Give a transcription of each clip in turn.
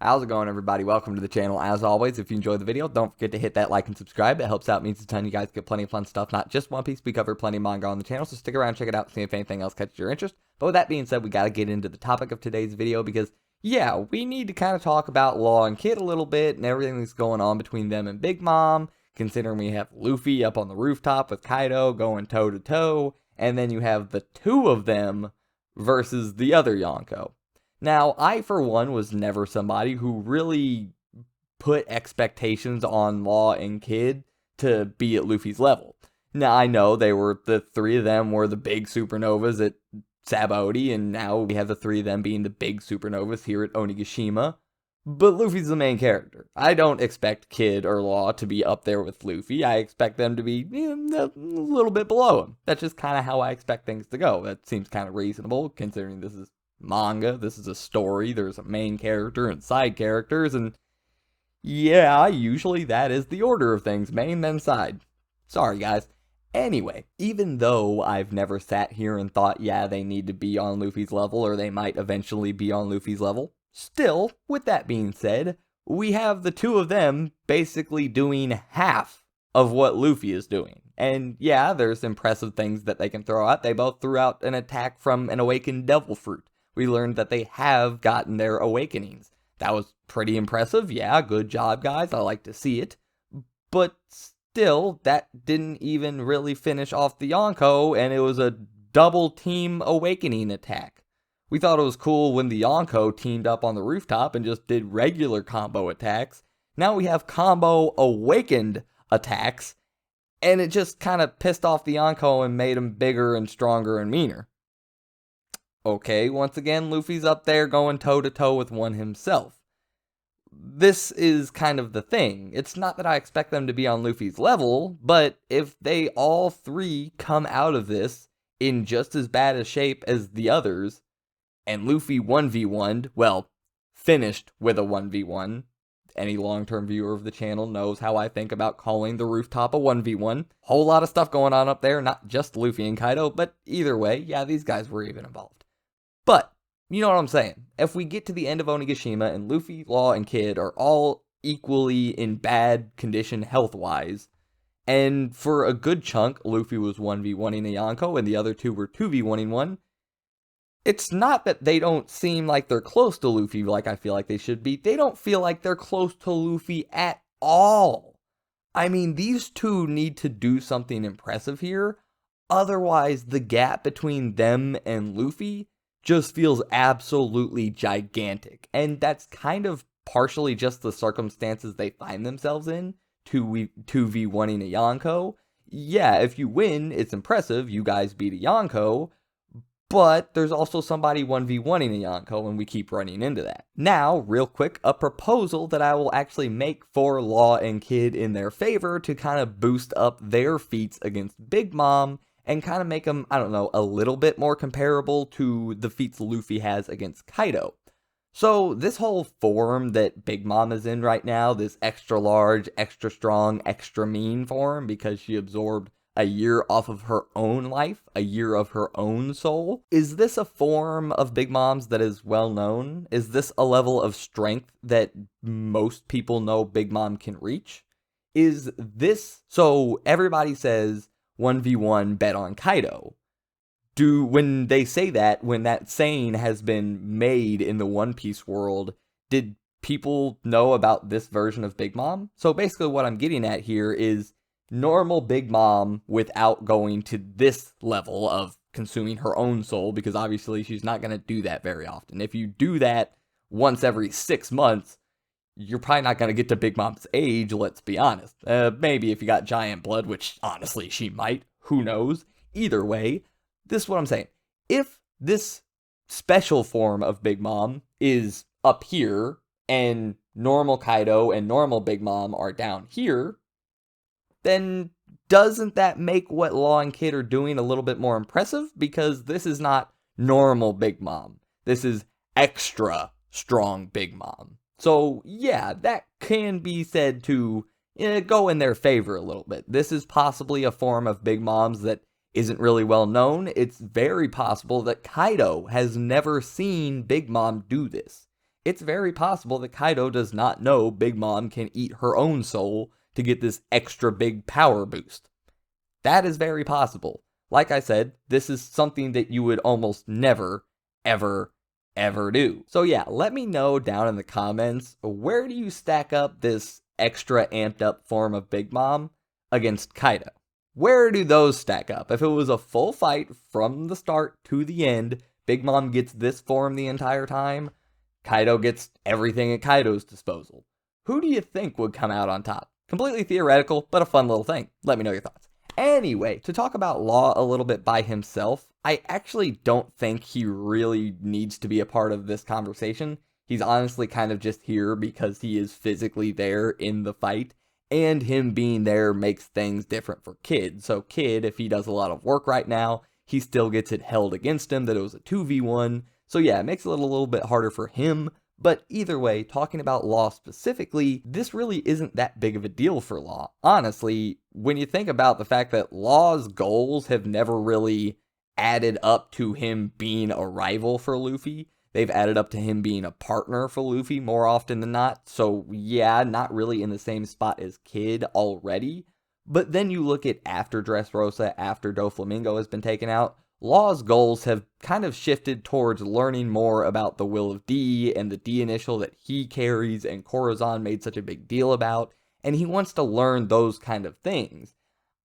How's it going, everybody? Welcome to the channel. As always, if you enjoyed the video, don't forget to hit that like and subscribe. It helps out, means a ton. You guys get plenty of fun stuff, not just One Piece. We cover plenty of manga on the channel, so stick around, check it out, see if anything else catches your interest. But with that being said, we got to get into the topic of today's video because, yeah, we need to kind of talk about Law and Kid a little bit and everything that's going on between them and Big Mom, considering we have Luffy up on the rooftop with Kaido going toe-to-toe, and then you have the two of them versus the other Yonko. Now, I, for one, was never somebody who really put expectations on Law and Kid to be at Luffy's level. Now, I know the three of them were the big supernovas at Sabaody, and now we have the three of them being the big supernovas here at Onigashima. But Luffy's the main character. I don't expect Kid or Law to be up there with Luffy. I expect them to be a little bit below him. That's just kind of how I expect things to go. That seems kind of reasonable, considering this is manga, this is a story, there's a main character and side characters, and yeah, usually that is the order of things, main then side. Sorry guys. Anyway, even though I've never sat here and thought, yeah, they need to be on Luffy's level, or they might eventually be on Luffy's level, still, with that being said, we have the two of them basically doing half of what Luffy is doing. And yeah, there's impressive things that they can throw out. They both threw out an attack from an awakened devil fruit. We learned that they have gotten their awakenings. That was pretty impressive. Yeah, good job, guys. I like to see it. But still, that didn't even really finish off the Yonko, and it was a double team awakening attack. We thought it was cool when the Yonko teamed up on the rooftop and just did regular combo attacks. Now we have combo awakened attacks, and it just kind of pissed off the Yonko and made him bigger and stronger and meaner. Okay, once again, Luffy's up there going toe-to-toe with one himself. This is kind of the thing. It's not that I expect them to be on Luffy's level, but if they all three come out of this in just as bad a shape as the others, and Luffy 1v1'd, well, finished with a 1v1, any long-term viewer of the channel knows how I think about calling the rooftop a 1v1. Whole lot of stuff going on up there, not just Luffy and Kaido, but either way, yeah, these guys were even involved. But, you know what I'm saying, if we get to the end of Onigashima and Luffy, Law, and Kid are all equally in bad condition health-wise, and for a good chunk, Luffy was 1v1ing a Yonko and the other two were 2v1ing one, it's not that they don't seem like they're close to Luffy like I feel like they should be. They don't feel like they're close to Luffy at all. I mean, these two need to do something impressive here. Otherwise, the gap between them and Luffy just feels absolutely gigantic. And that's kind of partially just the circumstances they find themselves in, 2v1ing a Yonko. Yeah, if you win, it's impressive, you guys beat a Yonko, but there's also somebody 1v1ing a Yonko, and we keep running into that. Now, real quick, a proposal that I will actually make for Law and Kid in their favor to kind of boost up their feats against Big Mom, and kind of make them, I don't know, a little bit more comparable to the feats Luffy has against Kaido. So this whole form that Big Mom is in right now, this extra large, extra strong, extra mean form, because she absorbed a year off of her own life, a year of her own soul. Is this a form of Big Mom's that is well known? Is this a level of strength that most people know Big Mom can reach? Is this, so everybody says 1v1 bet on Kaido. When they say that, when that saying has been made in the One Piece world, did people know about this version of Big Mom? So basically what I'm getting at here is normal Big Mom without going to this level of consuming her own soul, because obviously she's not going to do that very often. If you do that once every 6 months, you're probably not going to get to Big Mom's age, let's be honest. Maybe if you got giant blood, which honestly she might, who knows. Either way, this is what I'm saying. If this special form of Big Mom is up here, and normal Kaido and normal Big Mom are down here, then doesn't that make what Law and Kid are doing a little bit more impressive? Because this is not normal Big Mom. This is extra strong Big Mom. So, yeah, that can be said to go in their favor a little bit. This is possibly a form of Big Mom's that isn't really well known. It's very possible that Kaido has never seen Big Mom do this. it's very possible that Kaido does not know Big Mom can eat her own soul to get this extra big power boost. That is very possible. Like I said, this is something that you would almost never, ever, ever do. So yeah, let me know down in the comments, where do you stack up this extra amped up form of Big Mom against Kaido? Where do those stack up? If it was a full fight from the start to the end, Big Mom gets this form the entire time, Kaido gets everything at Kaido's disposal. Who do you think would come out on top? Completely theoretical, but a fun little thing. Let me know your thoughts. Anyway, to talk about Law a little bit by himself, I actually don't think he really needs to be a part of this conversation. He's honestly kind of just here because he is physically there in the fight, and him being there makes things different for Kid. So Kid, if he does a lot of work right now, he still gets it held against him that it was a 2v1. So yeah, it makes it a little bit harder for him. But either way, talking about Law specifically, this really isn't that big of a deal for Law. Honestly, when you think about the fact that Law's goals have never really added up to him being a rival for Luffy, they've added up to him being a partner for Luffy more often than not. So yeah, not really in the same spot as Kid already. But then you look at after Dressrosa, after Doflamingo has been taken out, Law's goals have kind of shifted towards learning more about the will of D and the D initial that he carries and Corazon made such a big deal about, and he wants to learn those kind of things.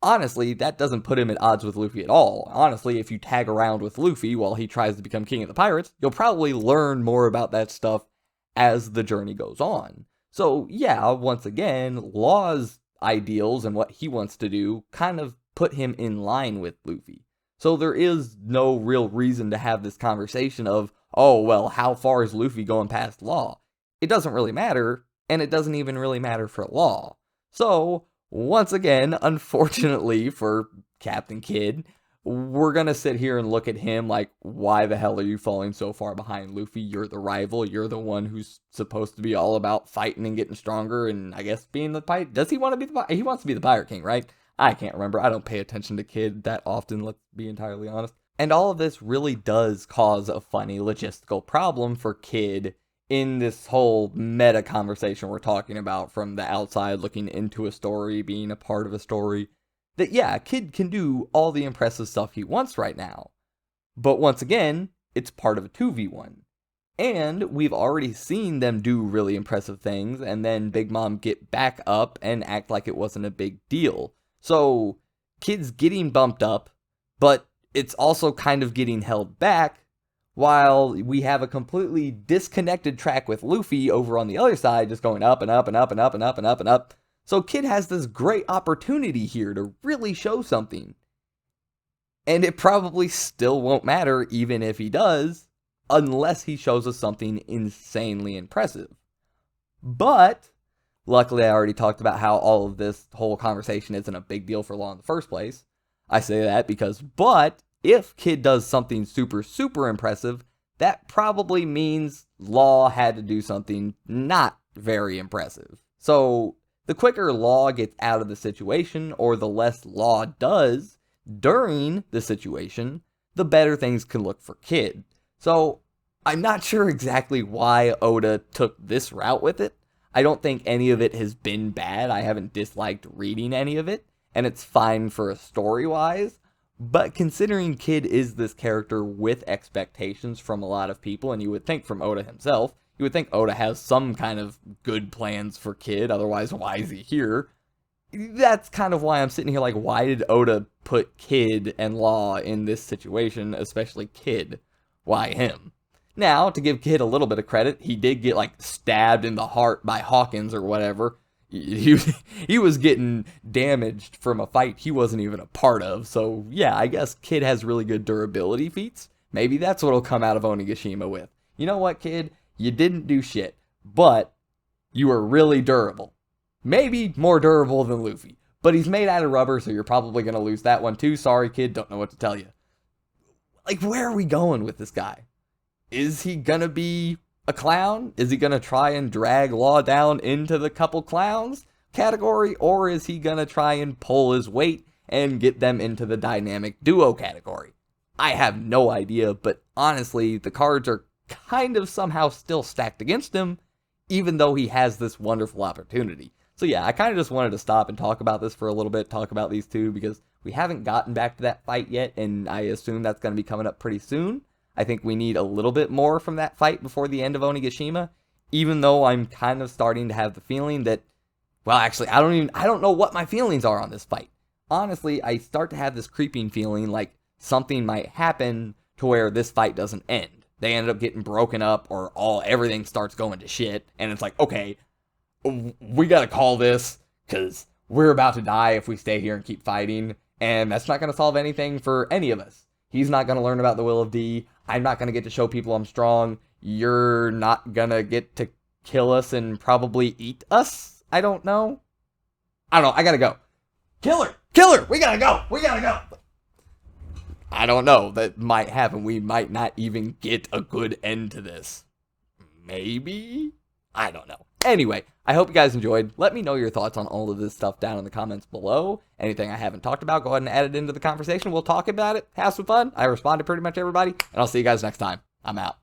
Honestly, that doesn't put him at odds with Luffy at all. Honestly, if you tag around with Luffy while he tries to become king of the pirates, you'll probably learn more about that stuff as the journey goes on. So yeah, once again, Law's ideals and what he wants to do kind of put him in line with Luffy. So there is no real reason to have this conversation of, oh, well, how far is Luffy going past Law? It doesn't really matter, and it doesn't even really matter for Law. So, once again, unfortunately for Captain Kid, we're gonna sit here and look at him like, why the hell are you falling so far behind Luffy? You're the rival, you're the one who's supposed to be all about fighting and getting stronger, and I guess being the pirate. Does he want to be the he wants to be the Pirate King, right? I can't remember. I don't pay attention to Kid that often, let's be entirely honest. And all of this really does cause a funny logistical problem for Kid in this whole meta conversation we're talking about from the outside looking into a story, being a part of a story. That yeah, Kid can do all the impressive stuff he wants right now. But once again, it's part of a 2v1. And we've already seen them do really impressive things and then Big Mom get back up and act like it wasn't a big deal. So, Kid's getting bumped up, but it's also kind of getting held back, while we have a completely disconnected track with Luffy over on the other side, just going up and up and up and up and up and up and up. So Kid has this great opportunity here to really show something. And it probably still won't matter even if he does, unless he shows us something insanely impressive. But luckily, I already talked about how all of this whole conversation isn't a big deal for Law in the first place. I say that because, but if Kid does something super, super impressive, that probably means Law had to do something not very impressive. So, the quicker Law gets out of the situation, or the less Law does during the situation, the better things can look for Kid. So, I'm not sure exactly why Oda took this route with it. I don't think any of it has been bad. I haven't disliked reading any of it, and it's fine for a story-wise. But considering Kid is this character with expectations from a lot of people, and you would think from Oda himself, you would think Oda has some kind of good plans for Kid, otherwise why is he here? That's kind of why I'm sitting here like, why did Oda put Kid and Law in this situation, especially Kid? Why him? Now, to give Kid a little bit of credit, he did get, like, stabbed in the heart by Hawkins or whatever. He was getting damaged from a fight he wasn't even a part of. So, yeah, I guess Kid has really good durability feats. Maybe that's what'll come out of Onigashima with. You know what, Kid? You didn't do shit, but you were really durable. Maybe more durable than Luffy. But he's made out of rubber, so you're probably going to lose that one too. Sorry, Kid, don't know what to tell you. Like, where are we going with this guy? Is he gonna be a clown? Is he gonna try and drag Law down into the couple clowns category? Or is he gonna try and pull his weight and get them into the dynamic duo category? I have no idea, but honestly, the cards are kind of somehow still stacked against him, even though he has this wonderful opportunity. So yeah, I kind of just wanted to stop and talk about this for a little bit, talk about these two, because we haven't gotten back to that fight yet, and I assume that's going to be coming up pretty soon. I think we need a little bit more from that fight before the end of Onigashima, even though I'm kind of starting to have the feeling that, well, actually, I don't know what my feelings are on this fight. Honestly, I start to have this creeping feeling like something might happen to where this fight doesn't end. They ended up getting broken up, or everything starts going to shit, and it's like, okay, we gotta call this, because we're about to die if we stay here and keep fighting, and that's not gonna solve anything for any of us. He's not gonna learn about the will of D. I'm not gonna get to show people I'm strong. You're not gonna get to kill us and probably eat us? I don't know. I gotta go. Killer! We gotta go! I don't know. That might happen. We might not even get a good end to this. Maybe? I don't know. Anyway, I hope you guys enjoyed. Let me know your thoughts on all of this stuff down in the comments below. Anything I haven't talked about, go ahead and add it into the conversation. We'll talk about it. Have some fun. I respond to pretty much everybody. And I'll see you guys next time. I'm out.